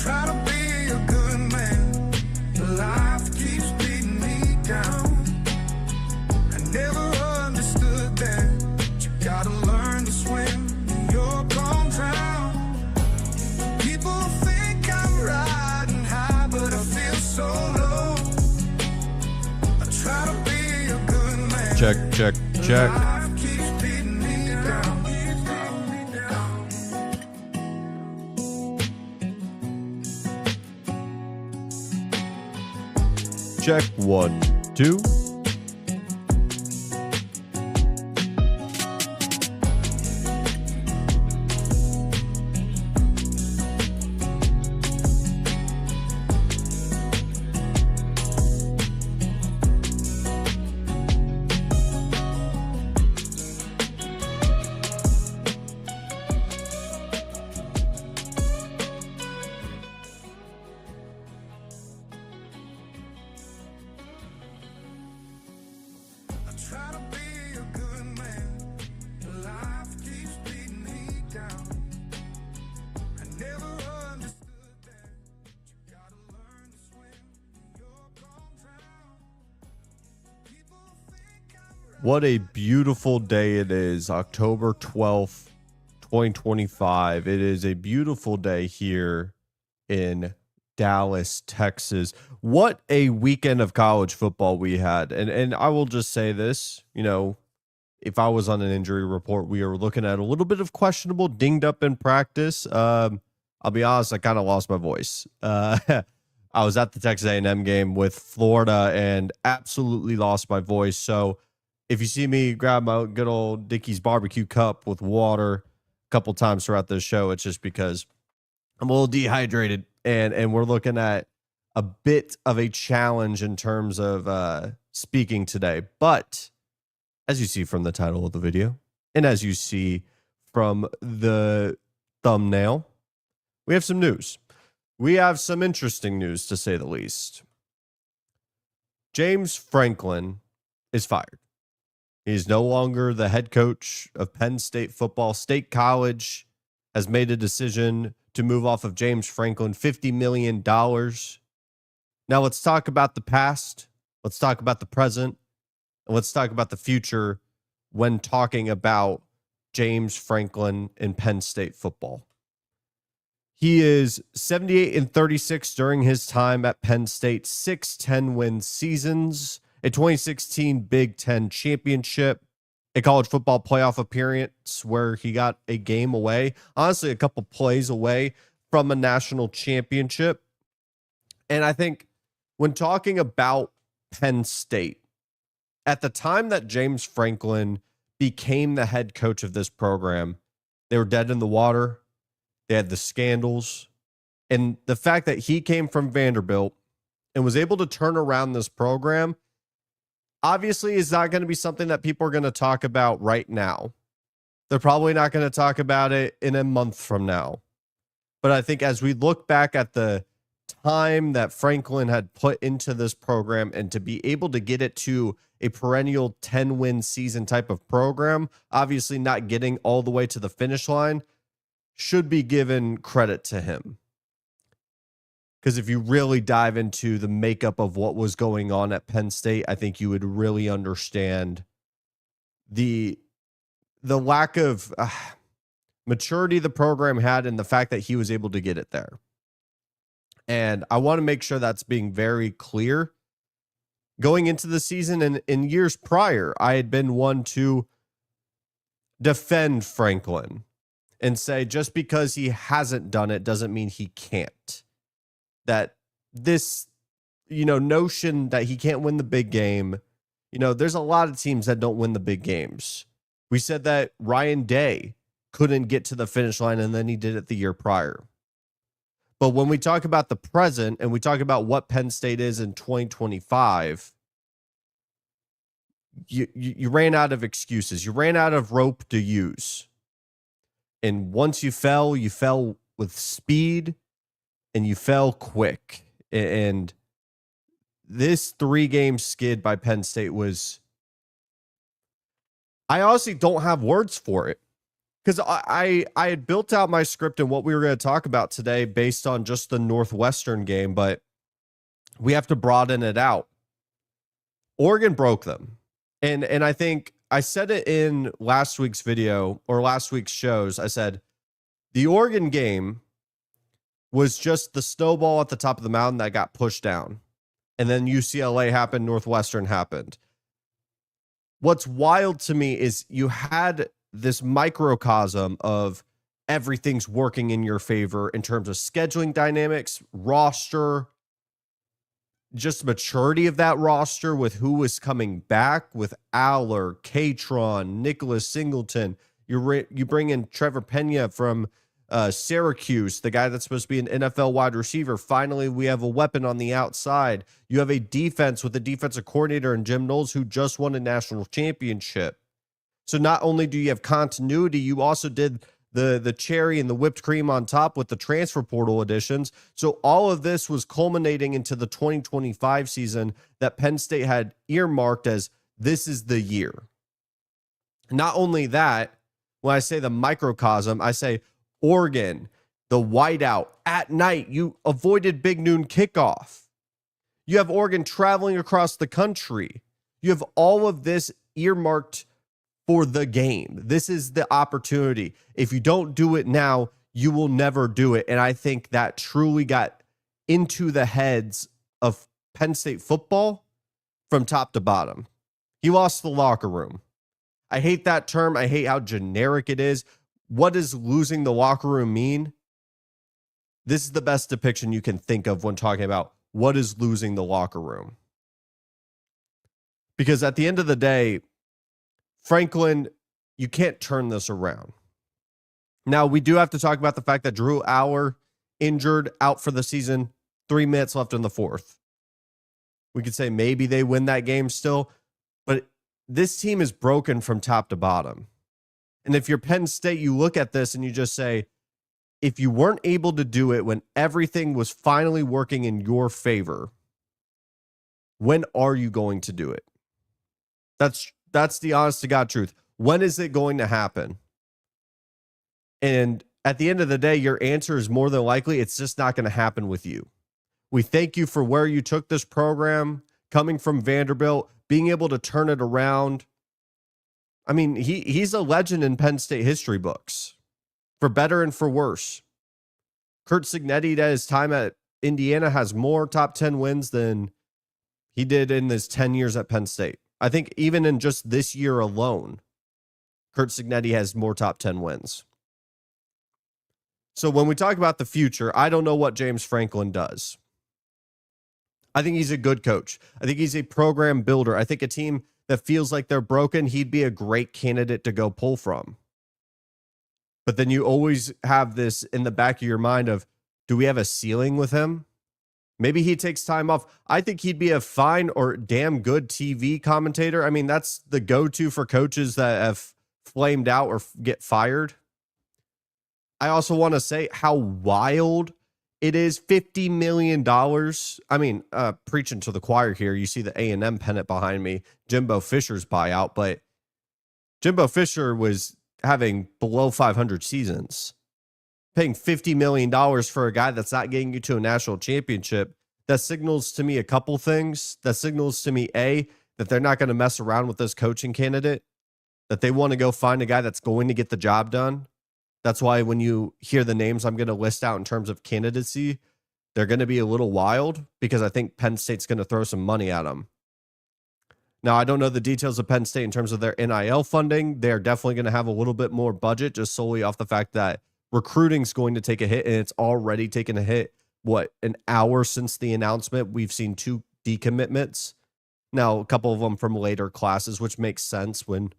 try to be a good man, but life keeps beating me down. I never understood that you gotta learn to swim, you're gonna drown. People think I'm riding high, but I feel so low. I try to be a good man. Check. Life keeps beating me down. Check 1, 2. Try to be a good man, but life keeps beating me down. I never understood that you gotta learn to swim, you're gonna drown. People think I'm right. What a beautiful day it is. October 12th, 2025. It is a beautiful day here in Dallas, Texas. What a weekend of college football we had. And I will just say this, if I was on an injury report, we are looking at a little bit of questionable, dinged up in practice. I'll be honest, I kind of lost my voice. I was at the Texas A&M game with Florida and absolutely lost my voice. So if you see me grab my good old Dickey's barbecue cup with water a couple times throughout this show, it's just because I'm a little dehydrated. And we're looking at a bit of a challenge in terms of speaking today. But as you see from the title of the video, and as you see from the thumbnail, we have some news. We have some interesting news, to say the least. James Franklin is fired. He's no longer the head coach of Penn State football. State College has made a decision to move off of James Franklin, $50 million. Now let's talk about the past. Let's talk about the present. And let's talk about the future when talking about James Franklin and Penn State football. He is 78-36 during his time at Penn State, 6 10-win seasons, a 2016 Big Ten championship, a college football playoff appearance where he got a game away, honestly, a couple plays away from a national championship. And I think when talking about Penn State, at the time that James Franklin became the head coach of this program, they were dead in the water. They had the scandals. And the fact that he came from Vanderbilt and was able to turn around this program obviously is not going to be something that people are going to talk about right now. They're probably not going to talk about it in a month from now. But I think as we look back at the time that Franklin had put into this program and to be able to get it to a perennial 10-win season type of program, obviously not getting all the way to the finish line, should be given credit to him. Because if you really dive into the makeup of what was going on at Penn State, I think you would really understand the lack of maturity the program had and the fact that he was able to get it there. And I want to make sure that's being very clear. Going into the season and in years prior, I had been one to defend Franklin and say just because he hasn't done it doesn't mean he can't. That this, notion that he can't win the big game, there's a lot of teams that don't win the big games. We said that Ryan Day couldn't get to the finish line and then he did it the year prior. But when we talk about the present and we talk about what Penn State is in 2025, you ran out of excuses. You ran out of rope to use. And once you fell with speed and you fell quick. And this 3-game skid by Penn State was, I honestly don't have words for it. because I had built out my script and what we were going to talk about today based on just the Northwestern game, but we have to broaden it out. Oregon broke them. And I think I said it in last week's video or last week's shows. I said the Oregon game was just the snowball at the top of the mountain that got pushed down. And then UCLA happened, Northwestern happened. What's wild to me is you had this microcosm of everything's working in your favor in terms of scheduling dynamics, roster, just maturity of that roster with who was coming back with Aller, Catron, Nicholas Singleton. You bring in Trevor Pena from Syracuse, the guy that's supposed to be an NFL wide receiver. Finally, we have a weapon on the outside. You have a defense with a defensive coordinator in Jim Knowles who just won a national championship. So not only do you have continuity, you also did the cherry and the whipped cream on top with the transfer portal additions. So all of this was culminating into the 2025 season that Penn State had earmarked as this is the year. Not only that, when I say the microcosm, I say Oregon, the whiteout at night. You avoided big noon kickoff. You have Oregon traveling across the country. You have all of this earmarked for the game. This is the opportunity. If you don't do it now, you will never do it. And I think that truly got into the heads of Penn State football from top to bottom. He lost the locker room. I hate that term. I hate how generic it is. What does losing the locker room mean? This is the best depiction you can think of when talking about what is losing the locker room. Because at the end of the day, Franklin, you can't turn this around. Now, we do have to talk about the fact that Drew Aller injured, out for the season, 3 minutes left in the fourth. We could say maybe they win that game still, but this team is broken from top to bottom. And if you're Penn State, you look at this and you just say, if you weren't able to do it when everything was finally working in your favor, when are you going to do it? That's the honest to God truth. When is it going to happen? And at the end of the day, your answer is more than likely it's just not going to happen with you. We thank you for where you took this program, coming from Vanderbilt, being able to turn it around. I mean, he's a legend in Penn State history books, for better and for worse. Curt Cignetti, at his time at Indiana, has more top 10 wins than he did in his 10 years at Penn State. I think even in just this year alone, Curt Cignetti has more top 10 wins. So when we talk about the future, I don't know what James Franklin does. I think he's a good coach. I think he's a program builder. I think a team that feels like they're broken, he'd be a great candidate to go pull from. But then you always have this in the back of your mind of, do we have a ceiling with him? Maybe he takes time off. I think he'd be a fine or damn good TV commentator. I mean, that's the go-to for coaches that have flamed out or get fired. I also want to say how wild it is. $50 million. I mean, preaching to the choir here. You see the A&M pennant behind me, Jimbo Fisher's buyout, but Jimbo Fisher was having below 500 seasons. Paying $50 million for a guy that's not getting you to a national championship, that signals to me a couple things. That signals to me, A, that they're not going to mess around with this coaching candidate, that they want to go find a guy that's going to get the job done. That's why when you hear the names I'm going to list out in terms of candidacy, they're going to be a little wild because I think Penn State's going to throw some money at them. Now, I don't know the details of Penn State in terms of their NIL funding. They're definitely going to have a little bit more budget just solely off the fact that recruiting's going to take a hit, and it's already taken a hit. What, an hour since the announcement, we've seen 2 decommitments. Now, a couple of them from later classes, which makes sense when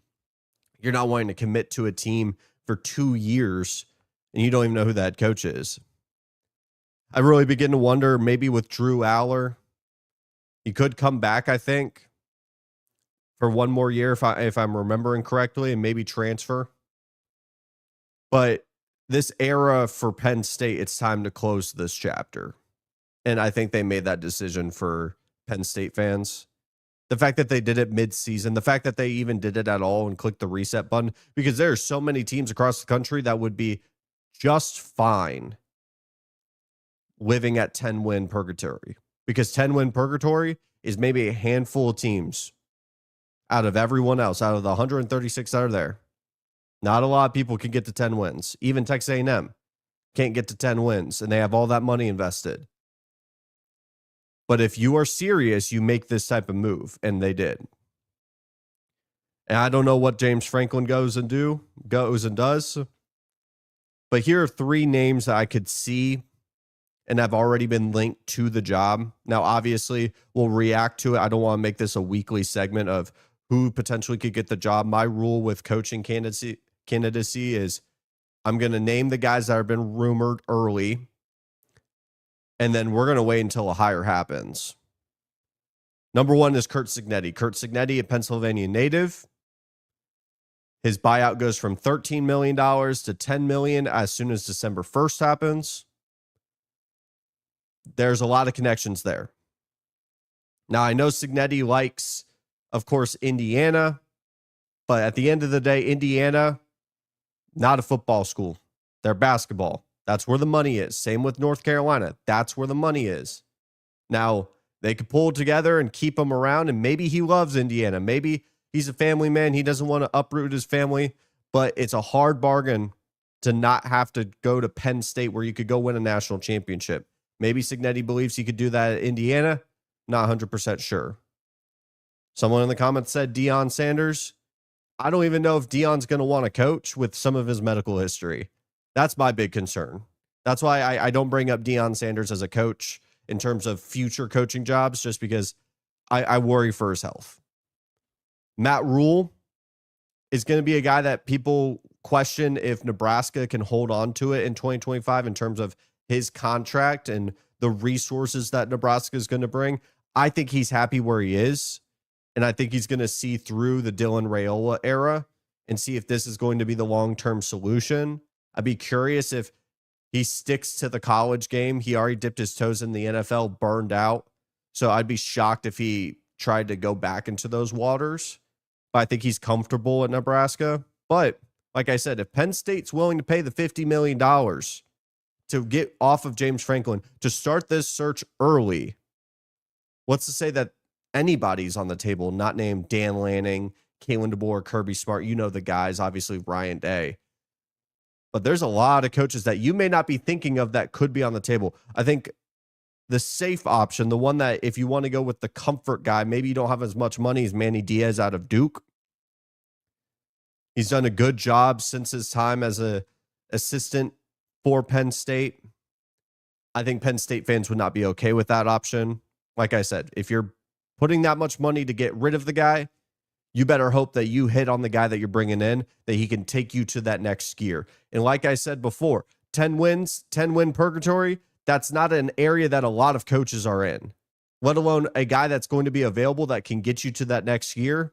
you're not wanting to commit to a team for 2 years and you don't even know who the head coach is. I really begin to wonder, maybe with Drew Aller, he could come back, I think, for one more year, if I'm remembering correctly, and maybe transfer. But this era for Penn State, it's time to close this chapter. And I think they made that decision for Penn State fans. The fact that they did it mid-season, the fact that they even did it at all and clicked the reset button, because there are so many teams across the country that would be just fine living at 10-win purgatory, because 10-win purgatory is maybe a handful of teams out of everyone else, out of the 136 that are there. Not a lot of people can get to 10 wins. Even Texas A&M can't get to 10 wins, and they have all that money invested. But if you are serious, you make this type of move, and they did. And I don't know what James Franklin goes and does. But here are 3 names that I could see and have already been linked to the job. Now, obviously, we'll react to it. I don't want to make this a weekly segment of who potentially could get the job. My rule with coaching candidacy is I'm going to name the guys that have been rumored early, and then we're going to wait until a hire happens. Number 1 is Curt Cignetti. Curt Cignetti, a Pennsylvania native. His buyout goes from $13 million to $10 million as soon as December 1st happens. There's a lot of connections there. Now, I know Cignetti likes, of course, Indiana, but at the end of the day, Indiana, not a football school. They're basketball. That's where the money is. Same with North Carolina. That's where the money is. Now, they could pull together and keep him around, and maybe he loves Indiana. Maybe he's a family man. He doesn't want to uproot his family, but it's a hard bargain to not have to go to Penn State where you could go win a national championship. Maybe Cignetti believes he could do that at Indiana. Not 100% sure. Someone in the comments said Deion Sanders. I don't even know if Deion's going to want to coach with some of his medical history. That's my big concern. That's why I don't bring up Deion Sanders as a coach in terms of future coaching jobs, just because I worry for his health. Matt Rule is going to be a guy that people question if Nebraska can hold on to it in 2025 in terms of his contract and the resources that Nebraska is going to bring. I think he's happy where he is, and I think he's going to see through the Dylan Raiola era and see if this is going to be the long-term solution. I'd be curious if he sticks to the college game. He already dipped his toes in the NFL, burned out. So I'd be shocked if he tried to go back into those waters. But I think he's comfortable at Nebraska. But like I said, if Penn State's willing to pay the $50 million to get off of James Franklin, to start this search early, what's to say that anybody's on the table, not named Dan Lanning, Kalen DeBoer, Kirby Smart? You know the guys, obviously Ryan Day. But there's a lot of coaches that you may not be thinking of that could be on the table. I think the safe option, the one that if you want to go with the comfort guy, maybe you don't have as much money, is Manny Diaz out of Duke. He's done a good job since his time as an assistant for Penn State. I think Penn State fans would not be okay with that option. Like I said, if you're putting that much money to get rid of the guy, you better hope that you hit on the guy that you're bringing in, that he can take you to that next gear. And like I said before, 10 wins, 10-win purgatory, that's not an area that a lot of coaches are in, let alone a guy that's going to be available that can get you to that next year.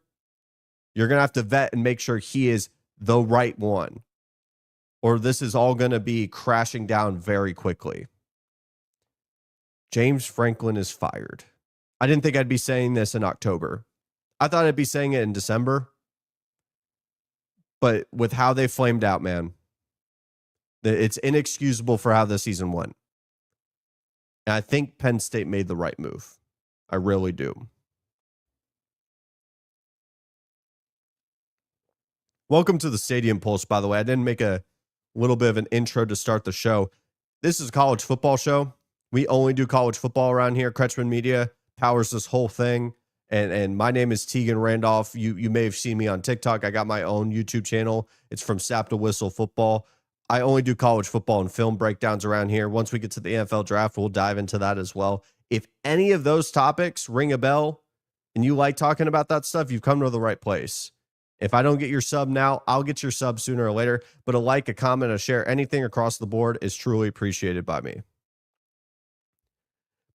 You're going to have to vet and make sure he is the right one, or this is all going to be crashing down very quickly. James Franklin is fired. I didn't think I'd be saying this in October. I thought I'd be saying it in December. But with how they flamed out, man, it's inexcusable for how the season went. And I think Penn State made the right move. I really do. Welcome to the Stadium Pulse, by the way. I didn't make a little bit of an intro to start the show. This is a college football show. We only do college football around here. Kretschmann Media powers this whole thing. And my name is Tegan Randolph. You may have seen me on TikTok. I got my own YouTube channel. It's From Sap to Whistle Football. I only do college football and film breakdowns around here. Once we get to the NFL draft, we'll dive into that as well. If any of those topics ring a bell and you like talking about that stuff, you've come to the right place. If I don't get your sub now, I'll get your sub sooner or later. But a like, a comment, a share, anything across the board is truly appreciated by me.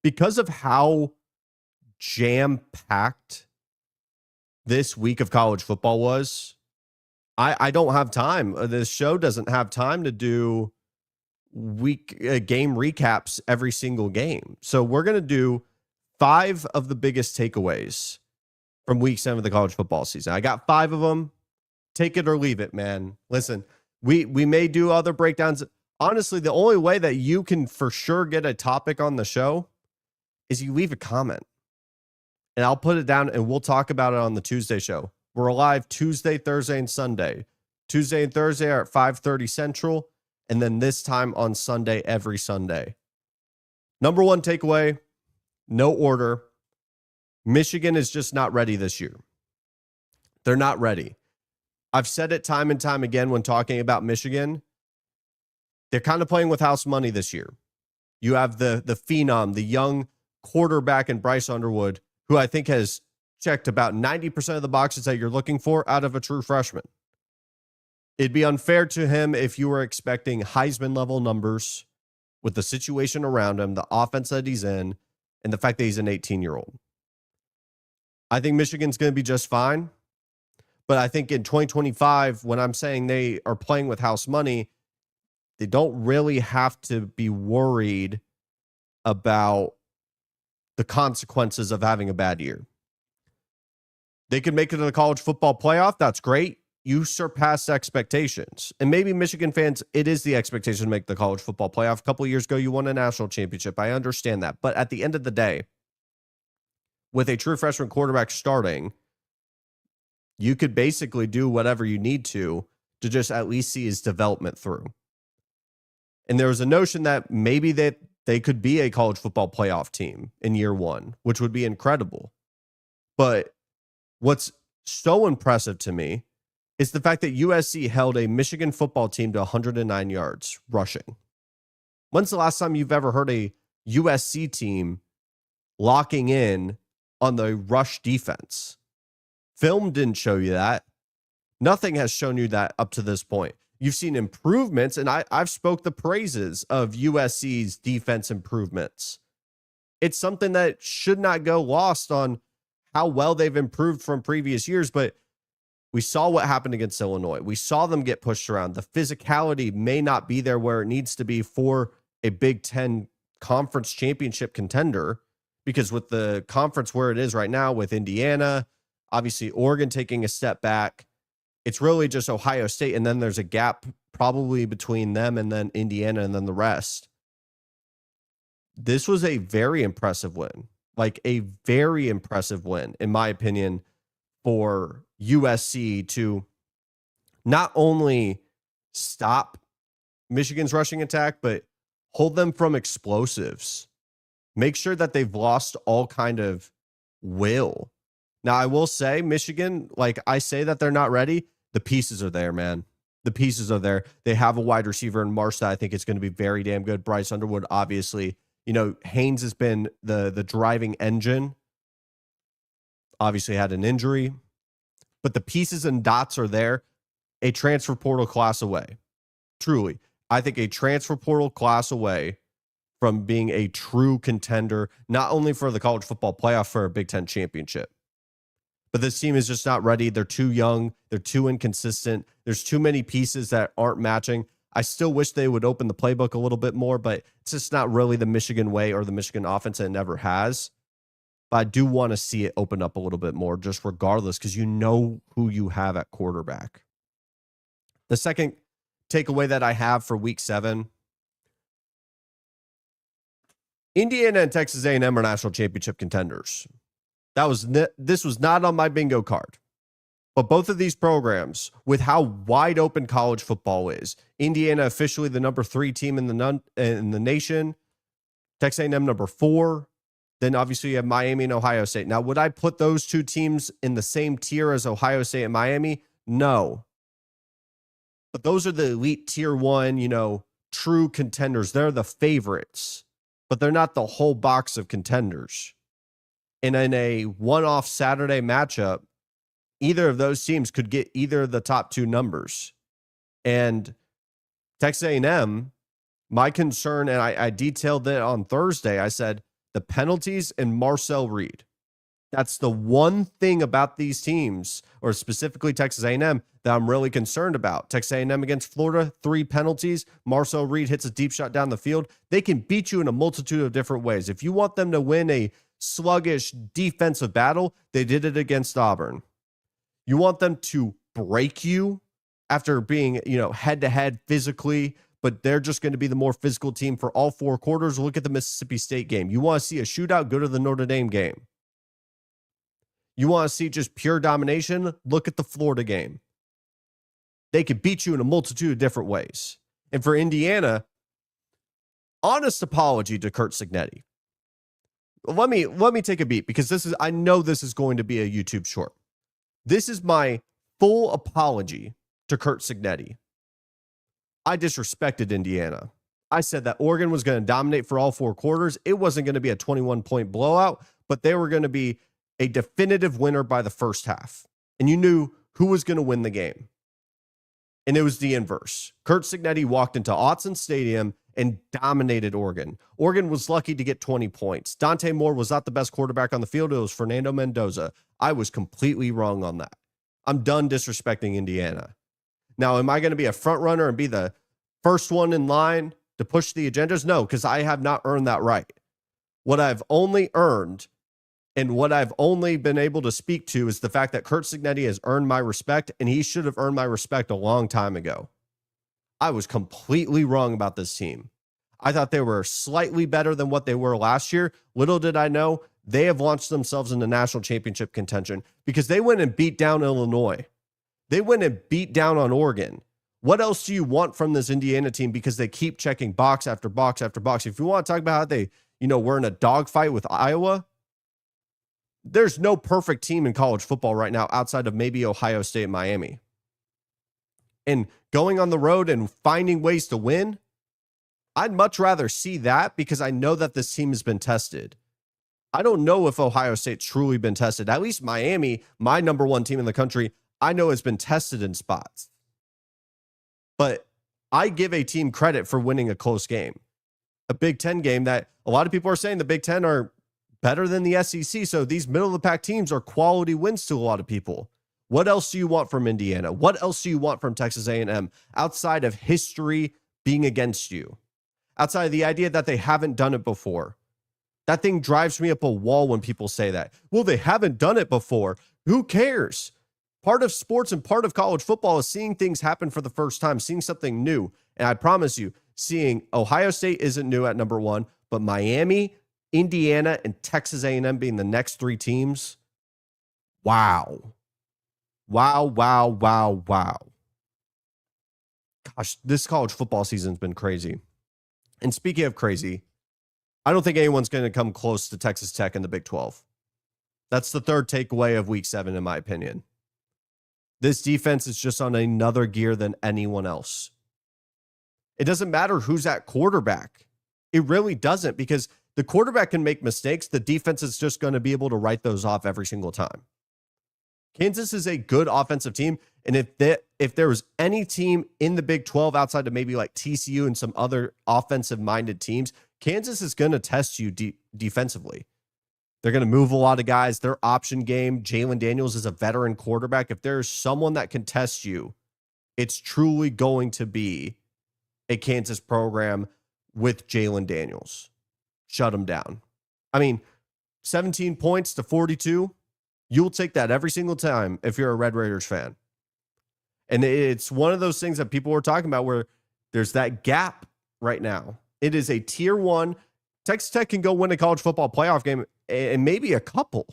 Because of how jam-packed this week of college football was, I don't have time. This show doesn't have time to do game recaps every single game. So we're going to do 5 of the biggest takeaways from week 7 of the college football season. I got 5 of them. Take it or leave it, man. Listen, we may do other breakdowns. Honestly, the only way that you can for sure get a topic on the show is you leave a comment. And I'll put it down and we'll talk about it on the Tuesday show. We're alive Tuesday, Thursday, and Sunday. Tuesday and Thursday are at 5:30 Central. And then this time on Sunday, every Sunday. Number one takeaway, no order. Michigan is just not ready this year. They're not ready. I've said it time and time again when talking about Michigan. They're kind of playing with house money this year. You have the phenom, the young quarterback in Bryce Underwood, who I think has checked about 90% of the boxes that you're looking for out of a true freshman. It'd be unfair to him if you were expecting Heisman level numbers with the situation around him, the offense that he's in, and the fact that he's an 18-year-old. I think Michigan's going to be just fine. But I think in 2025, when I'm saying they are playing with house money, they don't really have to be worried about the consequences of having a bad year. They could make it to the college football playoff. That's great. You surpassed expectations. And maybe Michigan fans, it is the expectation to make the college football playoff. A couple of years ago, you won a national championship. I understand that. But at the end of the day, with a true freshman quarterback starting, you could basically do whatever you need to just at least see his development through. And there was a notion that maybe they could be a college football playoff team in year 1, which would be incredible. But what's so impressive to me is the fact that USC held a Michigan football team to 109 yards rushing. When's the last time you've ever heard a USC team locking in on the rush defense? Film didn't show you that. Nothing has shown you that up to this point. You've seen improvements, and I've spoke the praises of USC's defense improvements. It's something that should not go lost on how well they've improved from previous years, but we saw what happened against Illinois. We saw them get pushed around. The physicality may not be there where it needs to be for a Big Ten conference championship contender, because with the conference where it is right now, with Indiana, obviously Oregon taking a step back, it's really just Ohio State, and then there's a gap probably between them and then Indiana and then the rest. This was a very impressive win, like a very impressive win, in my opinion, for USC to not only stop Michigan's rushing attack, but hold them from explosives. Make sure that they've lost all kind of will. Now, I will say, Michigan, like I say that they're not ready. The pieces are there, man. The pieces are there. They have a wide receiver in Marsh that I think is going to be very damn good. Bryce Underwood, obviously. You know, Haynes has been the driving engine. Obviously had an injury. But the pieces and dots are there. A transfer portal class away. Truly. I think a transfer portal class away from being a true contender, not only for the college football playoff, for a Big Ten championship. But this team is just not ready. They're too young. They're too inconsistent. There's too many pieces that aren't matching. I still wish they would open the playbook a little bit more, but it's just not really the Michigan way or the Michigan offense, and it never has. But I do want to see it open up a little bit more, just regardless, because you know who you have at quarterback. The second takeaway that I have for week 7, Indiana and Texas A&M are national championship contenders. This was not on my bingo card. But both of these programs, with how wide open college football is, Indiana officially the number 3 team in the nation, Texas A&M number 4, then obviously you have Miami and Ohio State. Now, would I put those two teams in the same tier as Ohio State and Miami? No. But those are the elite tier 1, true contenders. They're the favorites, but they're not the whole box of contenders. And in a one-off Saturday matchup, either of those teams could get either of the top 2 numbers. And Texas A&M, my concern, and I detailed it on Thursday, I said the penalties and Marcel Reed. That's the one thing about these teams, or specifically Texas A&M, that I'm really concerned about. Texas A&M against Florida, 3 penalties. Marcel Reed hits a deep shot down the field. They can beat you in a multitude of different ways. If you want them to win a sluggish defensive battle. They did it against Auburn. You want them to break you after being, head-to-head physically, but they're just going to be the more physical team for all 4 quarters. Look at the Mississippi State game. You want to see a shootout? Go to the Notre Dame game. You want to see just pure domination? Look at the Florida game. They could beat you in a multitude of different ways. And for Indiana, honest apology to Curt Cignetti. Let me take a beat, because I know this is going to be a YouTube short. This is my full apology to Curt Cignetti. I disrespected Indiana. I said that Oregon was going to dominate for all 4 quarters. It wasn't going to be a 21-point blowout, but they were going to be a definitive winner by the first half. And you knew who was going to win the game. And it was the inverse. Curt Cignetti walked into Autzen Stadium and dominated Oregon. Oregon was lucky to get 20 points. Dante Moore was not the best quarterback on the field. It was Fernando Mendoza. I was completely wrong on that. I'm done disrespecting Indiana. Now, am I going to be a front runner and be the first one in line to push the agendas? No, because I have not earned that right. What I've only earned and what I've only been able to speak to is the fact that Curt Cignetti has earned my respect, and he should have earned my respect a long time ago. I was completely wrong about this team. I thought they were slightly better than what they were last year. Little did I know, they have launched themselves into national championship contention because they went and beat down Illinois. They went and beat down on Oregon. What else do you want from this Indiana team? Because they keep checking box after box after box. If you want to talk about how they, were in a dogfight with Iowa, there's no perfect team in college football right now outside of maybe Ohio State and Miami. And going on the road and finding ways to win, I'd much rather see that because I know that this team has been tested. I don't know if Ohio State's truly been tested. At least Miami, my number 1 team in the country, I know has been tested in spots. But I give a team credit for winning a close game. A Big Ten game that a lot of people are saying the Big Ten are better than the SEC. So these middle-of-the-pack teams are quality wins to a lot of people. What else do you want from Indiana? What else do you want from Texas A&M outside of history being against you? Outside of the idea that they haven't done it before. That thing drives me up a wall when people say that. Well, they haven't done it before. Who cares? Part of sports and part of college football is seeing things happen for the first time, seeing something new. And I promise you, seeing Ohio State isn't new at number 1, but Miami, Indiana, and Texas A&M being the next 3 teams. Wow. Wow, wow, wow, wow. Gosh, this college football season's been crazy. And speaking of crazy, I don't think anyone's going to come close to Texas Tech in the Big 12. That's the third takeaway of Week 7, in my opinion. This defense is just on another gear than anyone else. It doesn't matter who's at quarterback. It really doesn't, because the quarterback can make mistakes. The defense is just going to be able to write those off every single time. Kansas is a good offensive team, and if there was any team in the Big 12 outside of maybe like TCU and some other offensive-minded teams, Kansas is going to test you defensively. They're going to move a lot of guys. Their option game, Jalen Daniels is a veteran quarterback. If there's someone that can test you, it's truly going to be a Kansas program with Jalen Daniels. Shut them down. I mean, 17 points to 42. You'll take that every single time if you're a Red Raiders fan. And it's one of those things that people were talking about where there's that gap right now. It is a tier 1. Texas Tech can go win a college football playoff game and maybe a couple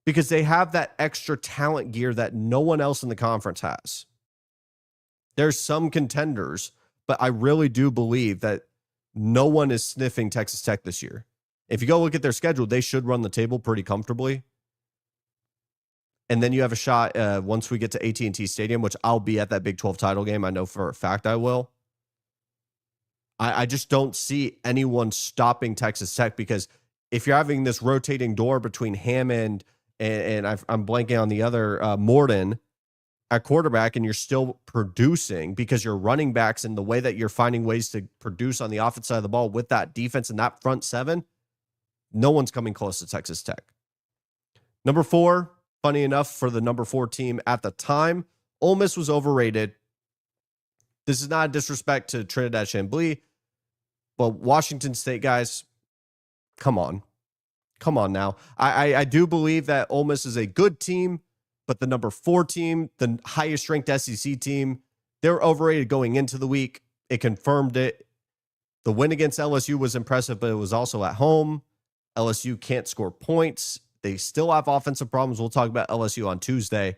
because they have that extra talent gear that no one else in the conference has. There's some contenders, but I really do believe that no one is sniffing Texas Tech this year. If you go look at their schedule, they should run the table pretty comfortably. And then you have a shot once we get to AT&T Stadium, which I'll be at that Big 12 title game. I know for a fact I will. I just don't see anyone stopping Texas Tech because if you're having this rotating door between Hammond and I'm blanking on the other, Morton at quarterback, and you're still producing because your running backs and the way that you're finding ways to produce on the offense side of the ball with that defense and that front 7, no one's coming close to Texas Tech. Number 4, funny enough, for the number 4 team at the time, Ole Miss was overrated. This is not a disrespect to Trinidad Chambly, but Washington State, guys, come on. Come on now. I do believe that Ole Miss is a good team, but the number 4 team, the highest ranked SEC team, they're overrated going into the week. It confirmed it. The win against LSU was impressive, but it was also at home. LSU can't score points. They still have offensive problems. We'll talk about LSU on Tuesday.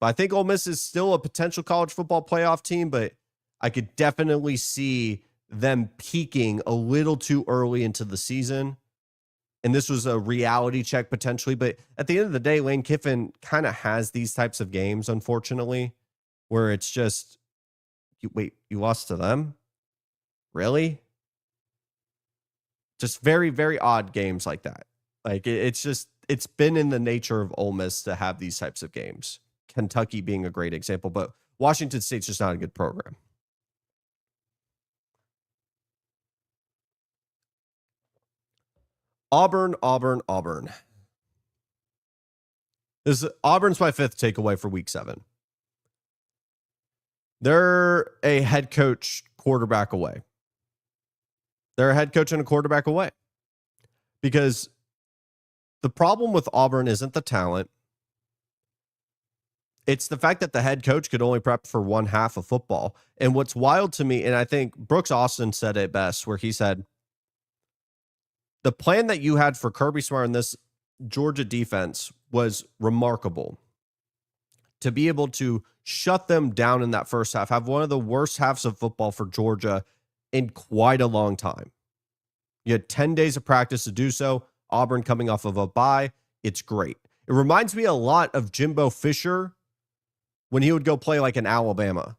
But I think Ole Miss is still a potential college football playoff team, but I could definitely see them peaking a little too early into the season. And this was a reality check potentially. But at the end of the day, Lane Kiffin kind of has these types of games, unfortunately, where it's just, you lost to them? Really? Just very, very odd games like that. Like it's been in the nature of Ole Miss to have these types of games. Kentucky being a great example, but Washington State's just not a good program. Auburn. Auburn's my 5th takeaway for week 7. They're a head coach quarterback away. They're a head coach and a quarterback away. Because the problem with Auburn isn't the talent. It's the fact that the head coach could only prep for one half of football. And what's wild to me, and I think Brooks Austin said it best, where he said, the plan that you had for Kirby Smart and this Georgia defense was remarkable. To be able to shut them down in that first half, have one of the worst halves of football for Georgia in quite a long time. You had 10 days of practice to do so. Auburn coming off of a bye. It's great. It reminds me a lot of Jimbo Fisher when he would go play like in Alabama.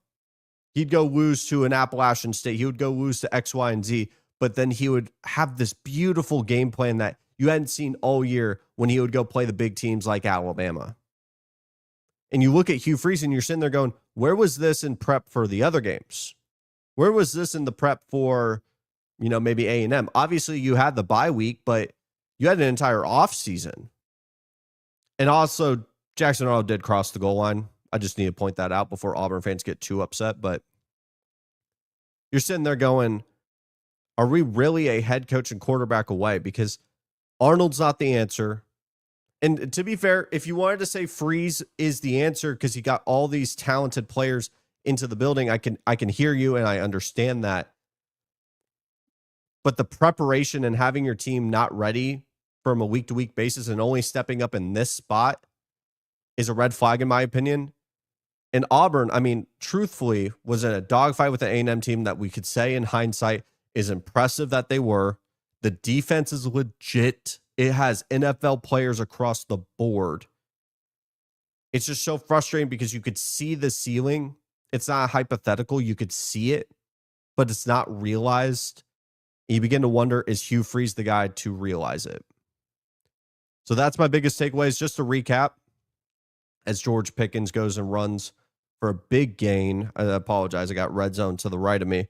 He'd go lose to an Appalachian State. He would go lose to X, Y, and Z. But then he would have this beautiful game plan that you hadn't seen all year when he would go play the big teams like Alabama. And you look at Hugh Freeze and you're sitting there going, where was this in prep for the other games? Where was this in the prep for, maybe A&M? Obviously, you had the bye week, but you had an entire off season. And also, Jackson Arnold did cross the goal line. I just need to point that out before Auburn fans get too upset. But you're sitting there going, are we really a head coach and quarterback away? Because Arnold's not the answer. And to be fair, if you wanted to say Freeze is the answer because he got all these talented players into the building, I can hear you and I understand that. But the preparation and having your team not ready from a week-to-week basis and only stepping up in this spot is a red flag in my opinion. And Auburn, truthfully, was in a dogfight with the A&M team that we could say in hindsight is impressive that they were. The defense is legit. It has NFL players across the board. It's just so frustrating because you could see the ceiling. It's not hypothetical. You could see it, but it's not realized. You begin to wonder, is Hugh Freeze the guy to realize it? So that's my biggest takeaways. Just to recap, as George Pickens goes and runs for a big gain. I apologize. I got red zone to the right of me.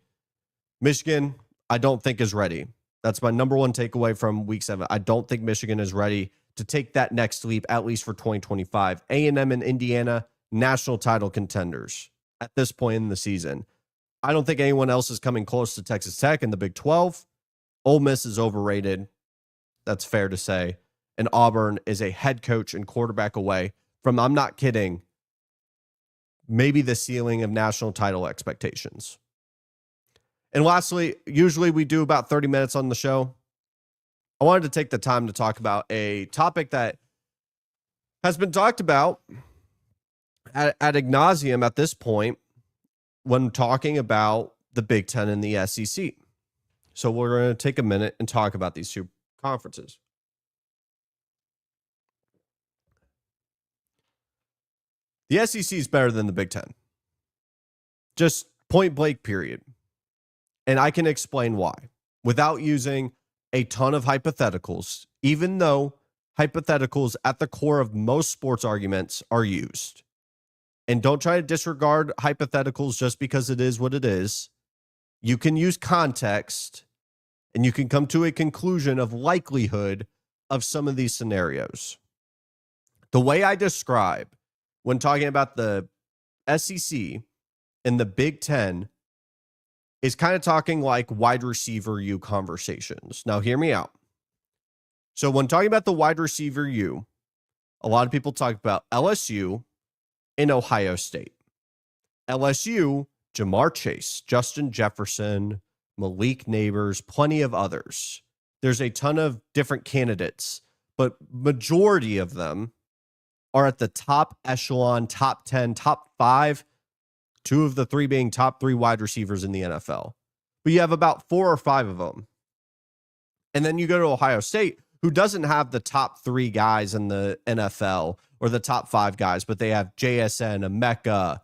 Michigan, I don't think is ready. That's my number 1 takeaway from week 7. I don't think Michigan is ready to take that next leap, at least for 2025. A&M and Indiana, national title contenders at this point in the season. I don't think anyone else is coming close to Texas Tech in the Big 12. Ole Miss is overrated. That's fair to say. And Auburn is a head coach and quarterback away from, I'm not kidding, maybe the ceiling of national title expectations. And lastly, usually we do about 30 minutes on the show. I wanted to take the time to talk about a topic that has been talked about ad nauseum at this point when talking about the Big Ten and the SEC. So we're going to take a minute and talk about these two conferences. The SEC is better than the Big Ten. Just point blank, period. And I can explain why without using a ton of hypotheticals, even though hypotheticals at the core of most sports arguments are used. And don't try to disregard hypotheticals just because it is what it is. You can use context and you can come to a conclusion of likelihood of some of these scenarios. The way I describe when talking about the SEC and the Big Ten is kind of talking like wide receiver conversations. Now, hear me out. So when talking about the wide receiver a lot of people talk about LSU and Ohio State. LSU, Jamar Chase, Justin Jefferson, Malik Neighbors, plenty of others. There's a ton of different candidates, but majority of them are at the top echelon, top 10, top 5, 2 of the 3 being top 3 wide receivers in the NFL. But you have about 4 or 5 of them. And then you go to Ohio State, who doesn't have the top 3 guys in the NFL or the top 5 guys, but they have JSN, Emeka,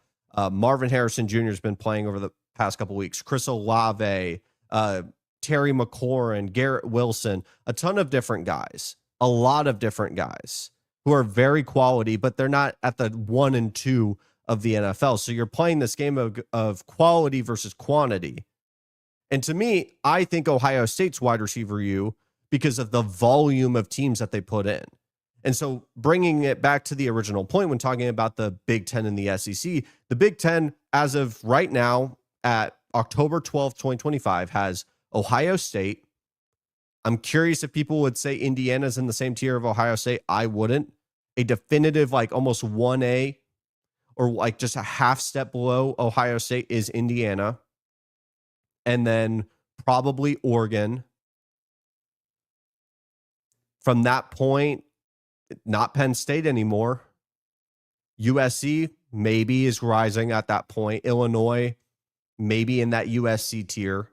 Marvin Harrison Jr. has been playing over the past couple weeks, Chris Olave, Terry McLaurin, Garrett Wilson, a ton of different guys, a lot of different guys who are very quality, but they're not at the 1 and 2 of the NFL. So you're playing this game of quality versus quantity. And to me, I think Ohio State's wide receiver because of the volume of teams that they put in. And so bringing it back to the original point when talking about the Big Ten and the SEC, the Big Ten, as of right now at October 12th, 2025, has Ohio State. I'm curious if people would say Indiana's in the same tier of Ohio State. I wouldn't. A definitive, like almost 1A or like just a half step below Ohio State is Indiana. And then probably Oregon. From that point, not Penn State anymore. USC maybe is rising at that point. Illinois maybe in that USC tier.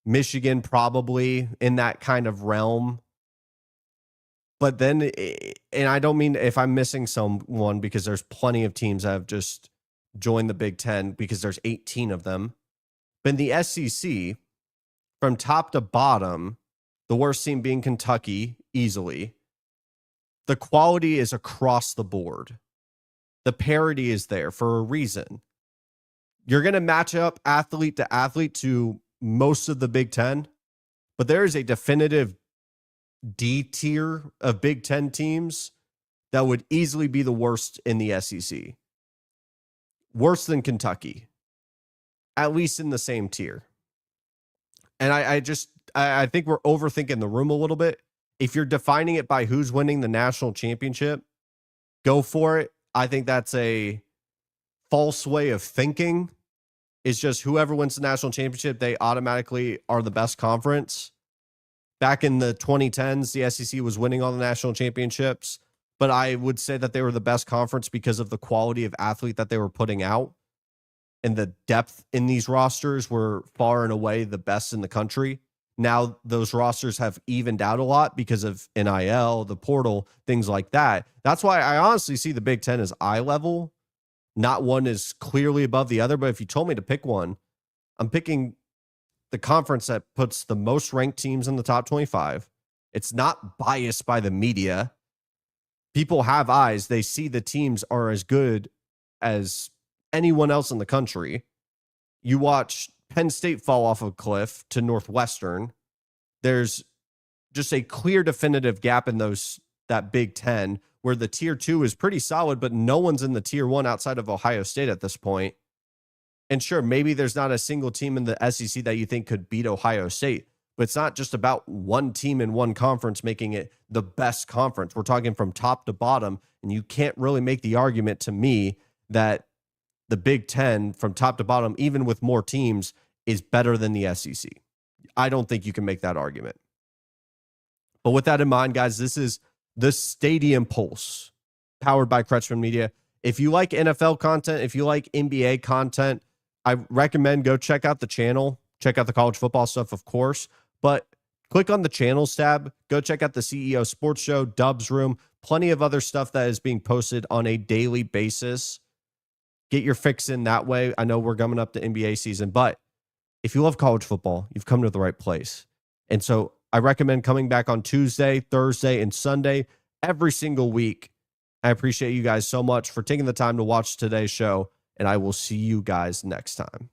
Michigan probably in that kind of realm. But then, and I don't mean if I'm missing someone, because there's plenty of teams that have just joined the Big Ten because there's 18 of them. But in the SEC, from top to bottom, the worst team being Kentucky, easily. The quality is across the board. The parity is there for a reason. You're going to match up athlete to athlete to most of the Big Ten, but there is a definitive D tier of Big Ten teams that would easily be the worst in the SEC. Worse than Kentucky, at least in the same tier. And I think we're overthinking the room a little bit. If you're defining it by who's winning the national championship, go for it. I think that's a false way of thinking. It's just whoever wins the national championship, they automatically are the best conference. Back in the 2010s, the SEC was winning all the national championships, but I would say that they were the best conference because of the quality of athlete that they were putting out. And the depth in these rosters were far and away the best in the country. Now those rosters have evened out a lot because of NIL, the portal, things like that. That's why I honestly see the Big Ten as eye level. Not one is clearly above the other, but if you told me to pick one, I'm picking the conference that puts the most ranked teams in the top 25. It's not biased by the media. People have eyes. They see the teams are as good as anyone else in the country. You watch Penn State fall off a cliff to Northwestern. There's just a clear definitive gap in that Big Ten where the tier 2 is pretty solid, but no one's in the tier 1 outside of Ohio State at this point. And sure, maybe there's not a single team in the SEC that you think could beat Ohio State, but it's not just about one team in one conference making it the best conference. We're talking from top to bottom, and you can't really make the argument to me that the Big Ten from top to bottom, even with more teams, is better than the SEC. I don't think you can make that argument. But with that in mind, guys, this is the Stadium Pulse, powered by Kretschmann Media. If you like NFL content, if you like NBA content, I recommend go check out the channel. Check out the college football stuff, of course. But click on the channels tab. Go check out the CEO Sports Show, Dub's Room, plenty of other stuff that is being posted on a daily basis. Get your fix in that way. I know we're coming up to NBA season, but if you love college football, you've come to the right place. And so I recommend coming back on Tuesday, Thursday, and Sunday every single week. I appreciate you guys so much for taking the time to watch today's show, and I will see you guys next time.